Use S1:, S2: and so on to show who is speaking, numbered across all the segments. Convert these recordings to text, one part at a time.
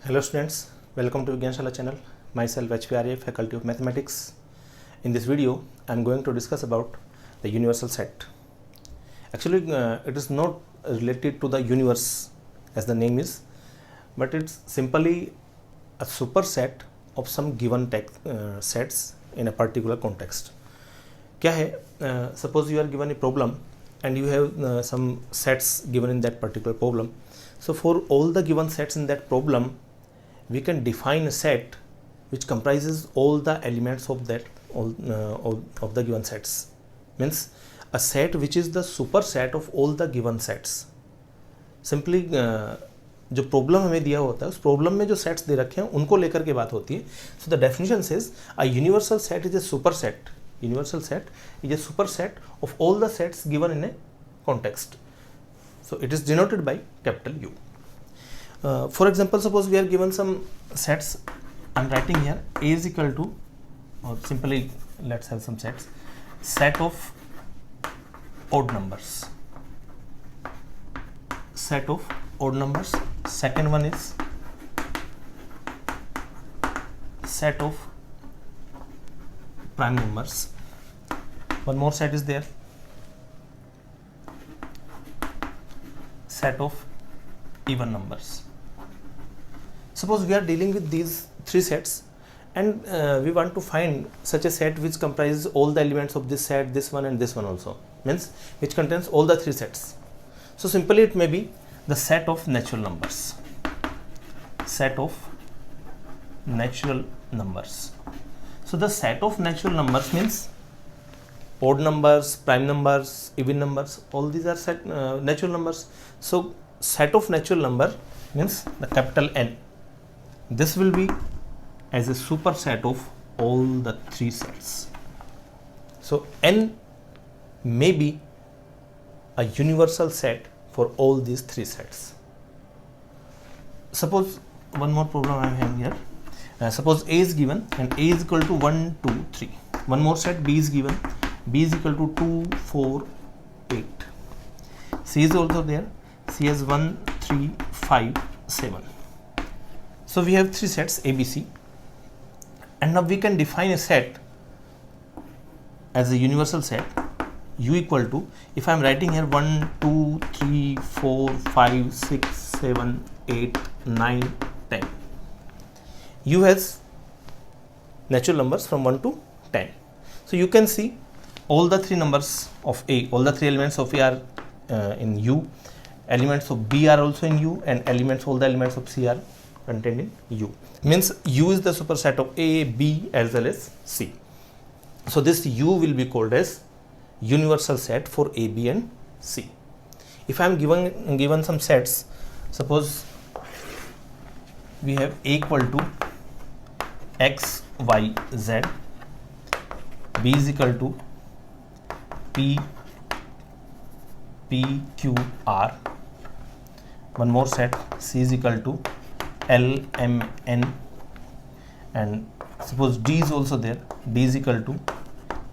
S1: Hello students, welcome to Vigyanshala channel. Myself HVRA, Faculty of Mathematics. In this video, I am going to discuss about the universal set. Actually, it is not related to the universe as the name is, but it's simply a superset of some given sets in a particular context. क्या है? Suppose you are given a problem and you have some sets given in that particular problem. So for all the given sets in that problem, we can define a set which comprises all the elements of that of the given sets. Means a set which is the superset of all the given sets. Simply जो problem हमें दिया होता है उस problem में जो sets दे रखे हैं उनको लेकर के बात होती है. So the definition says a universal set is a superset. Universal set is a superset of all the sets given in a context. So it is denoted by capital U. For example, suppose we are given some sets. I'm writing here A is equal to, or simply let's have some sets. Set of odd numbers. Set of odd numbers. Second one is set of prime numbers. One more set is there, set of even numbers. Suppose we are dealing with these three sets and we want to find such a set which comprises all the elements of this set, this one and this one also, means which contains all the three sets. So simply it may be the set of natural numbers. Set of natural numbers. So the set of natural numbers means odd numbers, prime numbers, even numbers, all these are natural numbers. So set of natural number means the capital N. This will be as a superset of all the three sets. So N may be a universal set for all these three sets. Suppose one more problem I am having here. Suppose A is given and A is equal to 1, 2, 3. One more set B is given. B is equal to 2, 4, 8. C is also there. C has 1, 3, 5, 7. So we have three sets A, B, C. And now we can define a set as a universal set U equal to, if I am writing here 1, 2, 3, 4, 5, 6, 7, 8, 9, 10. U has natural numbers from 1 to 10. So you can see all the three numbers of A, all the three elements of A are in U, elements of B are also in U, and all the elements of C are contained in U. Means U is the superset of A, B as well as C. So this U will be called as universal set for A, B and C. If I am given some sets, suppose we have A equal to X, Y, Z, B is equal to P, Q, R. One more set, C is equal to L, M, N, and suppose D is also there. D is equal to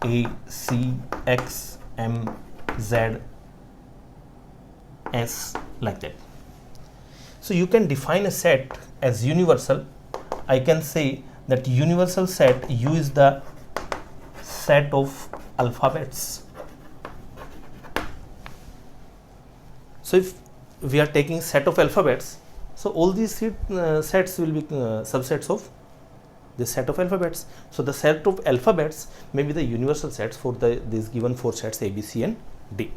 S1: A, C, X, M, Z, S, like that. So you can define a set as universal. I can say that universal set U is the set of alphabets. So if we are taking set of alphabets, so all these sets will be subsets of the set of alphabets. So the set of alphabets may be the universal sets for these given four sets A, B, C and D.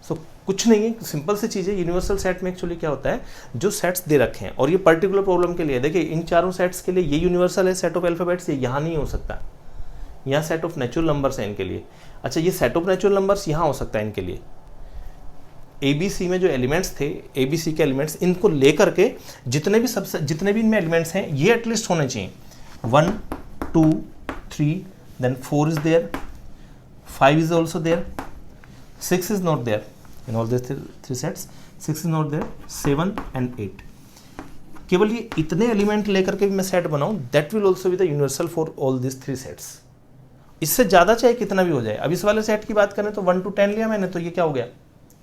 S1: So कुछ नहीं है, simple सी चीज़ है. Universal set में actually क्या होता है, जो सेट्स दे रखे हैं और ये पर्टिकुलर प्रॉब्लम के लिए देखिए इन चारों सेट्स के लिए ये यूनिवर्सल है सेट ऑफ अल्फाबेट्स, ये यहाँ नहीं हो सकता, यहाँ सेट ऑफ नेचुरल नंबर्स है इनके लिए. अच्छा ये सेट ऑफ नेचुरल नंबर्स यहाँ हो सकता है इनके लिए. ए बी सी में जो एलिमेंट्स थे, ए बी सी के एलिमेंट्स, इनको लेकर के जितने भी इनमें एलिमेंट्स हैं ये एटलीस्ट होने चाहिए. 1, 2, 3, then 4 is there, 5 is also there, 6 is not there in all these three sets, 6 is not there, 7 and 8. केवल ये इतने एलिमेंट लेकर के भी मैं सेट बनाऊं, that will also be the universal for all this three sets. इससे ज़्यादा चाहे कितना भी हो जाए. अब इस वाले सेट की बात करें तो 1 to 10 लिया मैंने, तो ये क्या हो गया,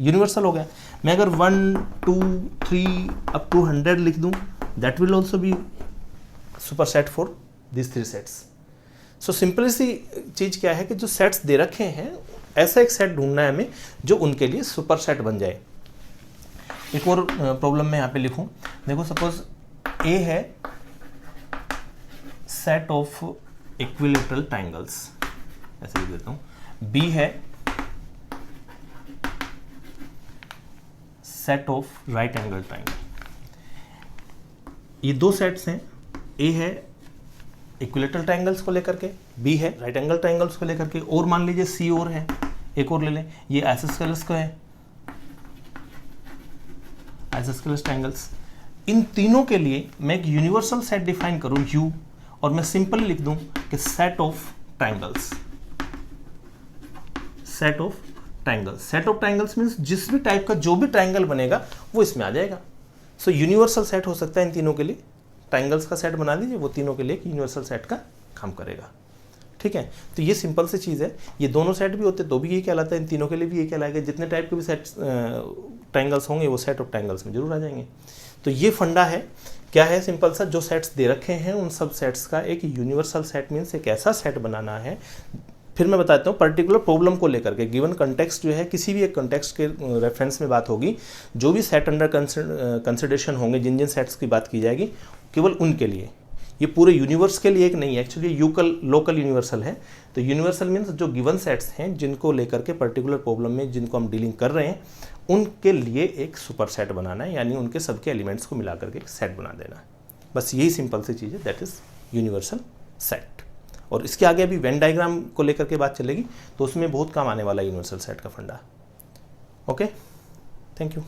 S1: यूनिवर्सल हो गया. मैं अगर 1, 2, 3 अप टू 100 लिख दूं that will also be super set for this 3 sets. So simple सी चीज़ क्या है कि जो सेट्स दे रखे हैं ऐसा एक सेट ढूंढना है हमें जो उनके लिए सुपर सेट बन जाए। एक और प्रॉब्लम मैं यहाँ पे लिखूँ, देखो सपोज ए है सेट ऑफ इक्विलैटरल ट्रायंगल्स, ऐसे लिख देता हूँ, बी है set of right angle triangle. ये 2 सेट्स हैं, ए है इक्विलैटरल ट्रायंगल्स को लेकर के, बी है राइट एंगल ट्रायंगल्स को लेकर के, और मान लीजिए सी और है, एक और ले लें, ये आइसोस्केलस का है, आइसोस्केलस ट्रायंगल्स। इन तीनों के लिए मैं एक यूनिवर्सल सेट डिफाइन करूं U, और मैं सिंपली लिख दूं कि set of triangles, set of triangles. Set of triangles means जिस भी टाइप का जो भी ट्रायंगल बनेगा वो इसमें आ जाएगा। सो यूनिवर्सल सेट हो सकता है इन तीनों के लिए, ट्रायंगल्स का सेट बना लीजिए, वो तीनों के लिए एक यूनिवर्सल सेट का काम करेगा। ठीक है, तो ये सिंपल सी चीज़ है। ये दोनों सेट भी होते तो भी ये कहलाता है, इन तीनों के लिए भी ये कहलाएगा। जितने टाइप के भी सेट ट्रायंगल्स होंगे वो सेट ऑफ ट्रायंगल्स में जरूर आ जाएंगे। तो ये फंडा है, क्या है, सिंपल सा, जो सेट्स दे रखे हैं उन सब सेट्स का एक यूनिवर्सल सेट मीन्स एक ऐसा सेट बनाना है। फिर मैं बताता हूँ पर्टिकुलर प्रॉब्लम को लेकर के, गिवन कंटेक्स्ट जो है, किसी भी एक कंटेक्स्ट के रेफरेंस में बात होगी, जो भी सेट अंडर कंसिडरेशन होंगे, जिन जिन सेट्स की बात की जाएगी, केवल उनके लिए, ये पूरे यूनिवर्स के लिए एक नहीं है, एक्चुअली लोकल यूनिवर्सल है। तो यूनिवर्सल मीन्स जो गिवन सेट्स हैं जिनको लेकर के पर्टिकुलर प्रॉब्लम में जिनको हम डीलिंग कर रहे हैं उनके लिए एक सुपर सेट बनाना है, यानी उनके सबके एलिमेंट्स को मिला करके एक सेट बना देना है। बस यही सिंपल सी चीज़ है, दैट इज़ यूनिवर्सल सेट। और इसके आगे अभी वेन डायग्राम को लेकर के बात चलेगी, तो उसमें बहुत काम आने वाला है यूनिवर्सल सेट का फंडा। Okay, thank you.